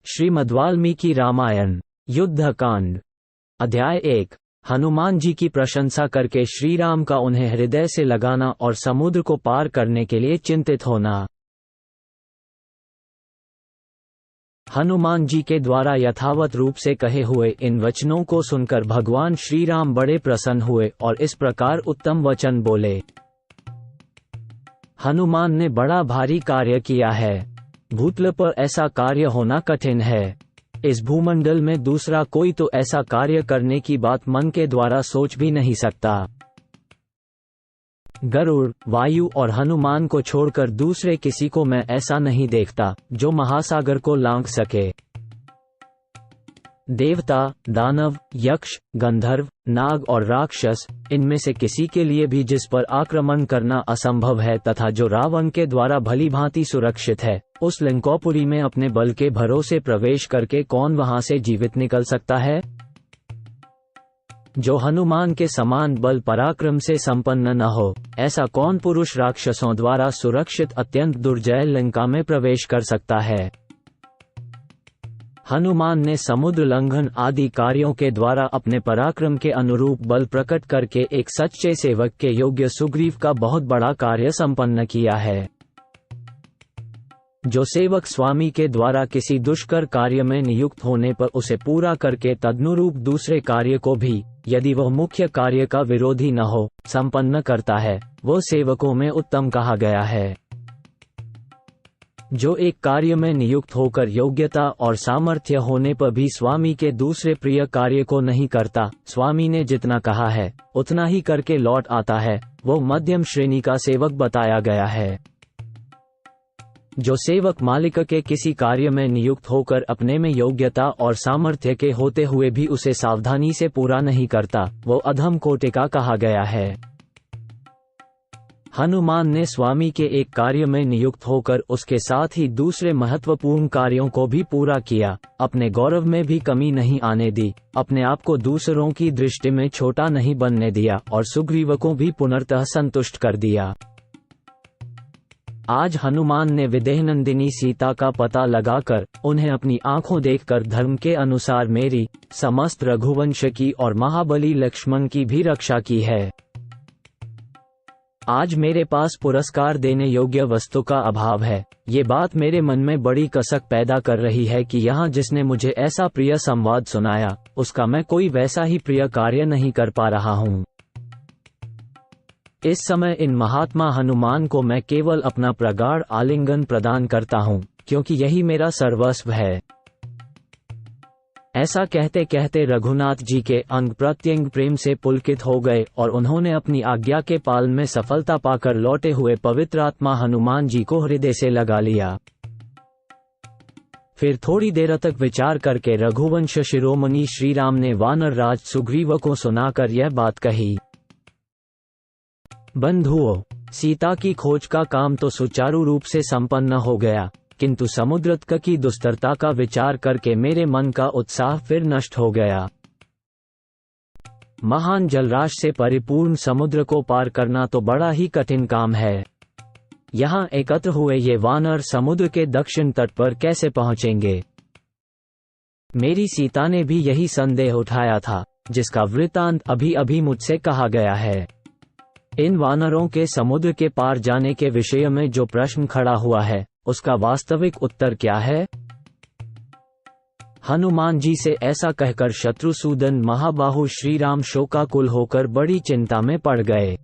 श्रीमद्वाल्मीकि रामायण युद्धकांड अध्याय 1। हनुमान जी की प्रशंसा करके श्रीराम का उन्हें हृदय से लगाना और समुद्र को पार करने के लिए चिंतित होना। हनुमान जी के द्वारा यथावत रूप से कहे हुए इन वचनों को सुनकर भगवान श्रीराम बड़े प्रसन्न हुए और इस प्रकार उत्तम वचन बोले। हनुमान ने बड़ा भारी कार्य किया है। भूतल पर ऐसा कार्य होना कठिन है। इस भूमंडल में दूसरा कोई तो ऐसा कार्य करने की बात मन के द्वारा सोच भी नहीं सकता। गरुड़, वायु और हनुमान को छोड़कर दूसरे किसी को मैं ऐसा नहीं देखता जो महासागर को लांघ सके। देवता, दानव, यक्ष, गंधर्व, नाग और राक्षस, इनमें से किसी के लिए भी जिस पर आक्रमण करना असंभव है तथा जो रावण के द्वारा भली भांति सुरक्षित है, उस लंकापुरी में अपने बल के भरोसे प्रवेश करके कौन वहां से जीवित निकल सकता है? जो हनुमान के समान बल पराक्रम से संपन्न न हो, ऐसा कौन पुरुष राक्षसों द्वारा सुरक्षित अत्यंत दुर्जय लंका में प्रवेश कर सकता है? हनुमान ने समुद्र लंघन आदि कार्यों के द्वारा अपने पराक्रम के अनुरूप बल प्रकट करके एक सच्चे सेवक के योग्य सुग्रीव का बहुत बड़ा कार्य संपन्न किया है। जो सेवक स्वामी के द्वारा किसी दुष्कर कार्य में नियुक्त होने पर उसे पूरा करके तदनुरूप दूसरे कार्य को भी, यदि वह मुख्य कार्य का विरोधी न हो, संपन्न करता है, वो सेवकों में उत्तम कहा गया है। जो एक कार्य में नियुक्त होकर योग्यता और सामर्थ्य होने पर भी स्वामी के दूसरे प्रिय कार्य को नहीं करता, स्वामी ने जितना कहा है उतना ही करके लौट आता है, वो मध्यम श्रेणी का सेवक बताया गया है। जो सेवक मालिक के किसी कार्य में नियुक्त होकर अपने में योग्यता और सामर्थ्य के होते हुए भी उसे सावधानी से पूरा नहीं करता, वो अधम कोटि का कहा गया है। हनुमान ने स्वामी के एक कार्य में नियुक्त होकर उसके साथ ही दूसरे महत्वपूर्ण कार्यों को भी पूरा किया, अपने गौरव में भी कमी नहीं आने दी, अपने आप को दूसरों की दृष्टि में छोटा नहीं बनने दिया और सुग्रीव को भी पुनर्तः संतुष्ट कर दिया। आज हनुमान ने विदेहनंदिनी सीता का पता लगाकर उन्हें अपनी आंखों देखकर धर्म के अनुसार मेरी, समस्त रघुवंश की और महाबली लक्ष्मण की भी रक्षा की है। आज मेरे पास पुरस्कार देने योग्य वस्तु का अभाव है। ये बात मेरे मन में बड़ी कसक पैदा कर रही है कि यहाँ जिसने मुझे ऐसा प्रिय संवाद सुनाया, उसका मैं कोई वैसा ही प्रिय कार्य नहीं कर पा रहा हूँ। इस समय इन महात्मा हनुमान को मैं केवल अपना प्रगाढ़ आलिंगन प्रदान करता हूँ, क्योंकि यही मेरा सर्वस्व है। ऐसा कहते कहते रघुनाथ जी के अंग प्रत्यंग प्रेम से पुलकित हो गए और उन्होंने अपनी आज्ञा के पालन में सफलता पाकर लौटे हुए पवित्र आत्मा हनुमान जी को हृदय से लगा लिया। फिर थोड़ी देर तक विचार करके रघुवंश शिरोमणि श्रीराम ने वानर राज सुग्रीव को सुनाकर यह बात कही। बंधुओं, सीता की खोज का काम तो सुचारू रूप से संपन्न हो गया, किंतु समुद्र की दुस्तरता का विचार करके मेरे मन का उत्साह फिर नष्ट हो गया। महान जलराशि से परिपूर्ण समुद्र को पार करना तो बड़ा ही कठिन काम है। यहाँ एकत्र हुए ये वानर समुद्र के दक्षिण तट पर कैसे पहुँचेंगे? मेरी सीता ने भी यही संदेह उठाया था, जिसका वृत्तांत अभी अभी मुझसे कहा गया है। इन वानरों के समुद्र के पार जाने के विषय में जो प्रश्न खड़ा हुआ है, उसका वास्तविक उत्तर क्या है? हनुमान जी से ऐसा कहकर शत्रुसूदन महाबाहु श्रीराम शोकाकुल होकर बड़ी चिंता में पड़ गए।